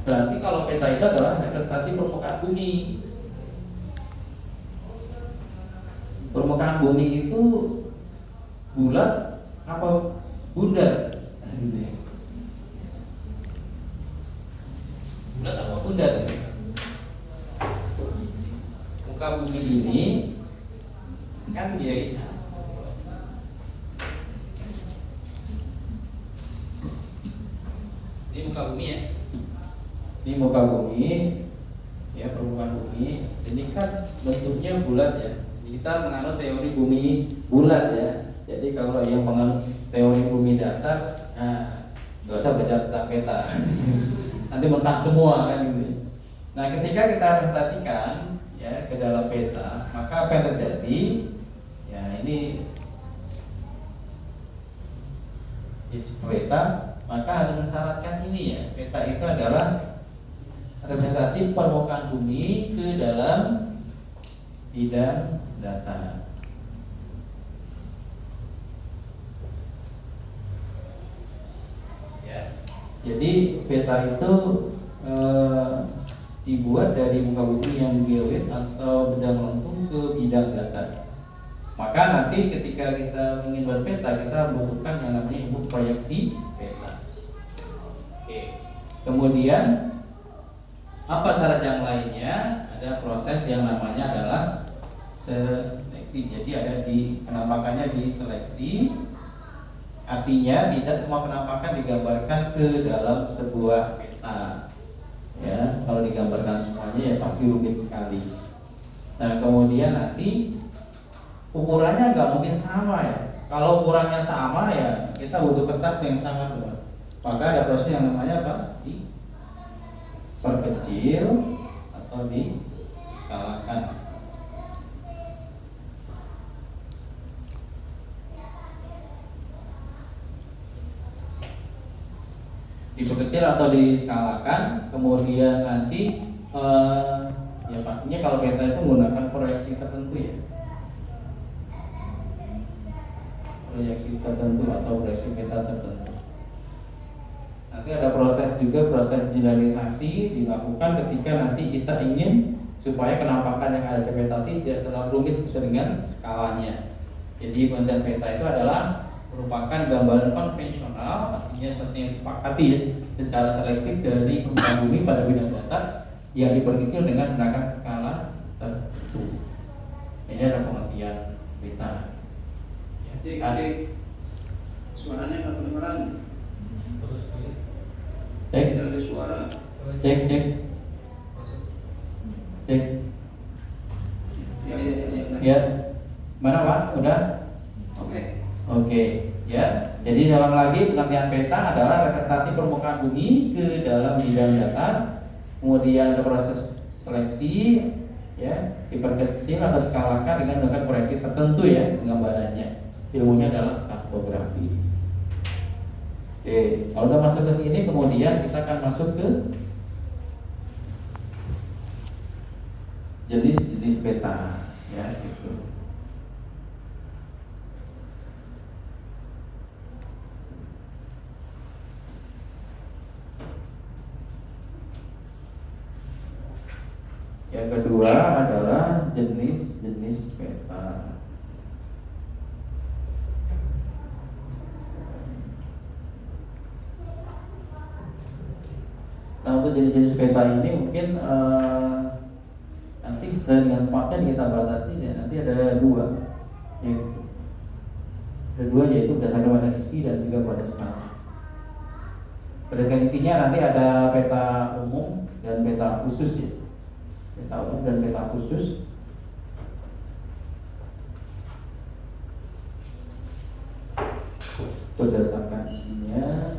Berarti kalau peta itu adalah representasi permukaan bumi. Permukaan bumi itu bulat apa bundar? Nah, gitu ya. Bulat apa bundar? Muka bumi ini kan dia ini muka bumi ya. Ini muka bumi ya, permukaan bumi. Ini kan bentuknya bulat ya. Kita menganut teori bumi bulat ya. Jadi kalau yang menganut teori bumi datar, nggak usah baca tentang peta. Nanti mentah semua kan gitu. Nah, ketika kita representasikan ya ke dalam peta, maka apa yang terjadi? Ya ini peta, maka harus mensyaratkan ini ya. Peta itu adalah representasi permukaan bumi ke dalam bidang datar. Ya. Jadi peta itu dibuat dari muka bumi yang geoid atau bidang lengkung ke bidang datar. Maka nanti ketika kita ingin buat peta, kita membutuhkan yang namanya ilmu proyeksi peta. Oke. Kemudian apa syarat yang lainnya? Ada proses yang namanya adalah seleksi. Jadi ada di penampakannya di seleksi. Artinya tidak semua penampakan digambarkan ke dalam sebuah peta. Ya, kalau digambarkan semuanya ya pasti rumit sekali. Nah, kemudian nanti ukurannya nggak mungkin sama ya. Kalau ukurannya sama ya kita butuh kertas yang sama tuh. Maka ada proses yang namanya apa? Diperkecil atau diskalakan. Diperkecil atau diskalakan, kemudian nanti ya pastinya kalau peta itu menggunakan proyeksi tertentu ya. Proyeksi tertentu atau proyeksi peta tertentu. Nanti ada proses juga, proses generalisasi dilakukan ketika nanti kita ingin supaya penampakan yang ada di peta tidak terlalu rumit sesuai dengan skalanya. Jadi bentuk peta itu adalah merupakan gambaran konvensional, artinya seperti yang disepakati ya, secara selektif dari permukaan bumi pada bidang datar yang diperkecil dengan menggunakan skala tertentu. Ini ada pengertian peta. Jadi suaranya nggak kedengeran. Cek. Ada suara. Cek. Ya. Mana Pak? Udah? Oke. Ya. Jadi ulang lagi, pengertian peta adalah representasi permukaan bumi ke dalam bidang datar. Kemudian ada proses seleksi, ya, diperkecil atau diskalakan dengan menggunakan proyeksi tertentu ya penggambarannya. Ilmunya adalah kartografi. Oke, kalau udah masuk ke sini, kemudian kita akan masuk ke jenis-jenis peta, ya, gitu. Yang kedua adalah jenis-jenis peta. Nah, untuk jenis-jenis peta ini mungkin nanti sesuai dengan smartnya kita batasi ya. Nanti ada dua, yaitu berdasarkan pada isi dan juga pada smart. Berdasarkan isinya nanti ada peta umum dan peta khusus ya. Peta umum dan peta khusus. Berdasarkan isinya.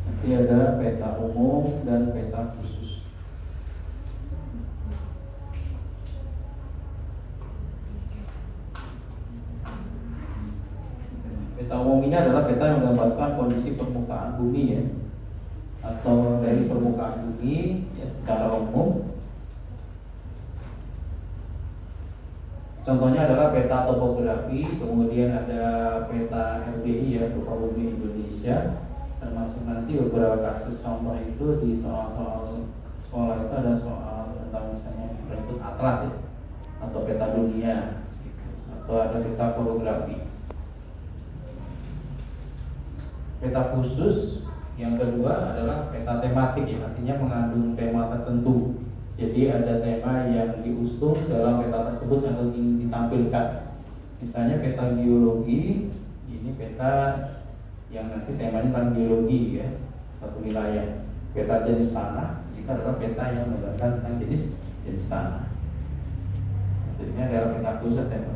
Nanti ada peta umum dan peta khusus. Peta umum ini adalah peta yang menggambarkan kondisi permukaan bumi ya, atau dari permukaan bumi ya, secara umum. Contohnya adalah peta topografi, kemudian ada peta termasuk nanti beberapa kasus contoh itu di soal-soal sekolah itu ada soal tentang misalnya berikut atlas ya, atau peta dunia gitu, atau ada peta koreografi. Peta khusus yang kedua adalah peta tematik ya, artinya mengandung tema tertentu. Jadi ada tema yang diusung dalam peta tersebut atau ingin ditampilkan. Misalnya peta geologi, ini peta yang nanti temanya tentang geologi ya, satu wilayah. Peta jenis tanah, itu adalah peta yang menggambarkan tentang jenis tanah. Jadi ini adalah peta khusus tema.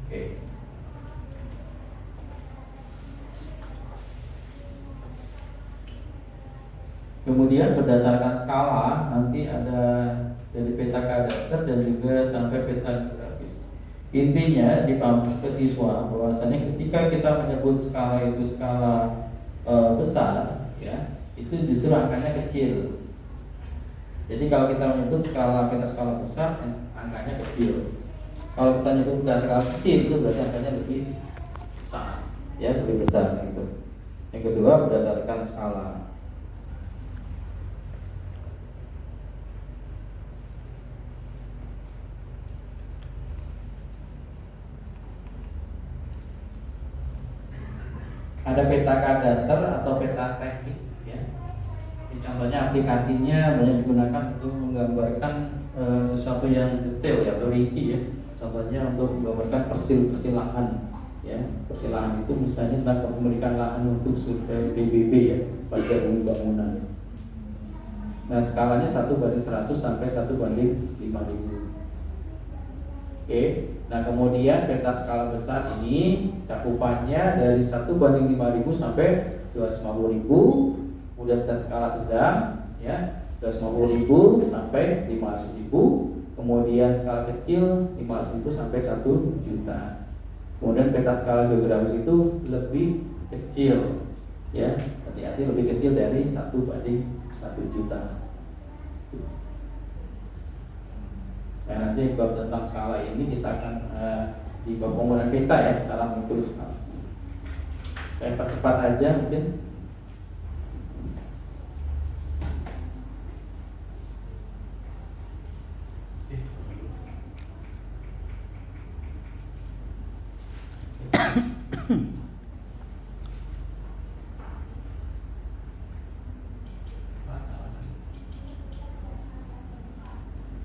Oke. Kemudian berdasarkan skala nanti ada dari peta kadaster dan juga sampai peta geografis. Intinya dipahami ke siswa bahwasanya ketika kita menyebut skala itu skala besar, ya itu justru angkanya kecil. Jadi kalau kita menyebut peta skala besar, angkanya kecil. Kalau kita menyebut peta skala kecil itu berarti angkanya lebih besar, ya lebih besar gitu. Yang kedua berdasarkan skala. Ada peta kadaster atau peta teknik ya. Ini contohnya aplikasinya banyak digunakan untuk menggambarkan sesuatu yang detail ya atau rinci ya. Contohnya untuk menggambarkan persil lahan ya. Persil lahan itu misalnya tentang kepemilikan lahan untuk survei PBB ya, pada bangunan. Nah, skalanya 1:100 sampai 1:5000. Oke. Nah, kemudian peta skala besar ini cakupannya dari 1:5000 sampai 250.000. Kemudian peta skala sedang ya 250.000 sampai 500.000. Kemudian skala kecil 500.000 sampai 1 juta. Kemudian peta skala geografis itu lebih kecil ya, hati-hati lebih kecil dari 1:1 juta. Ya, nanti bab tentang skala ini kita akan di bab penggunaan peta ya, cara mengukur skala. Saya percepat aja mungkin.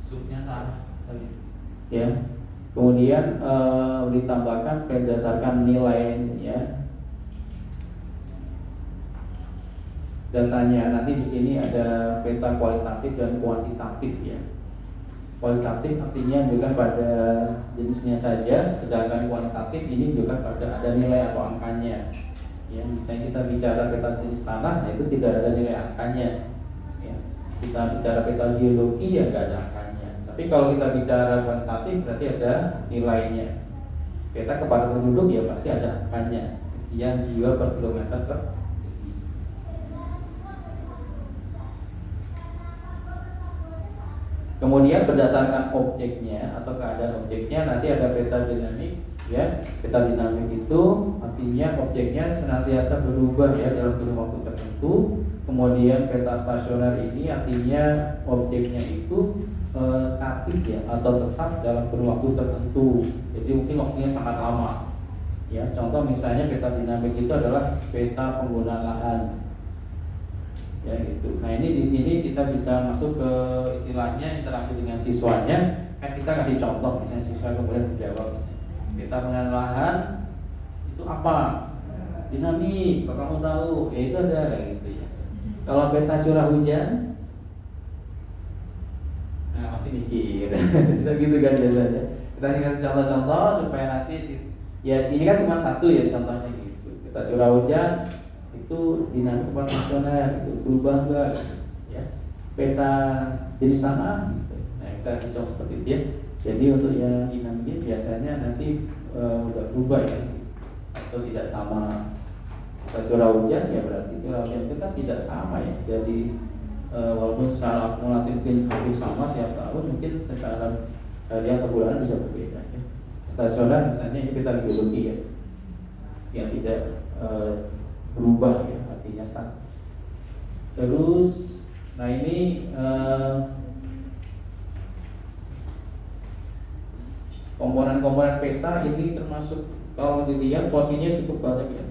Subnya salah. Ya, kemudian ditambahkan berdasarkan nilai ya. Datanya nanti di sini ada peta kualitatif dan kuantitatif ya. Kualitatif artinya bukan pada jenisnya saja, sedangkan kuantitatif ini juga pada ada nilai atau angkanya. Ya, misalnya kita bicara peta jenis tanah, nah itu tidak ada nilai angkanya. Ya, kita bicara peta geologi ya nggak ada angkanya. Tapi kalau kita bicara kuantitatif berarti ada nilainya. Peta kepadatan penduduk ya pasti ada angkanya. Sekian jiwa per kilometer persegi. Kemudian berdasarkan objeknya atau keadaan objeknya nanti ada peta dinamik ya. Peta dinamik itu artinya objeknya senantiasa berubah ya dalam kurun waktu tertentu. Kemudian peta stasioner ini artinya objeknya itu statis ya atau tetap dalam kurun waktu tertentu. Jadi mungkin waktunya sangat lama. Ya, contoh misalnya peta dinamik itu adalah peta penggunaan lahan. Ya gitu. Nah, ini di sini kita bisa masuk ke istilahnya interaksi dengan siswanya. Kan kita kasih contoh misalnya siswa kemudian menjawab peta penggunaan lahan itu apa? Dinamik. Kalau kamu tahu, ya itu ada gitu ya. Kalau peta curah hujan nah pasti mikir susah gitu kan biasanya. Kita kasih contoh-contoh supaya nanti ya ini kan cuma satu ya contohnya gitu. Kita curah hujan itu dinamik nasional itu berubah enggak gitu, ya. Peta jenis tanah gitu. Nah kita kasih contoh seperti itu ya. Jadi untuk yang dinamik biasanya nanti udah berubah ya atau tidak sama. Kita curah hujan ya berarti curah hujan itu kan tidak sama ya. Jadi walaupun secara akumulatif mungkin hampir sama tiap tahun, mungkin secara harian atau bulanan bisa berbeda ya. Stasioner misalnya ini peta geologi ya, yang tidak berubah ya, artinya stuck. Terus, nah ini komponen-komponen peta ini termasuk kalau dilihat porsinya cukup banyak ya.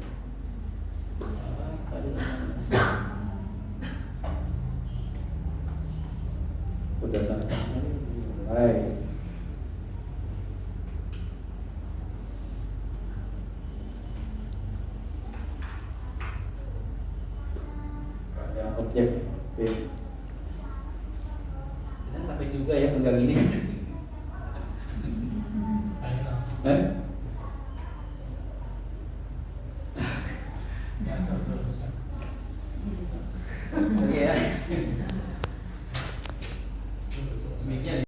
Berdasarkan mulai ada objek. Oke. Dan sampai juga ya pegang ini. Ayo. Eh?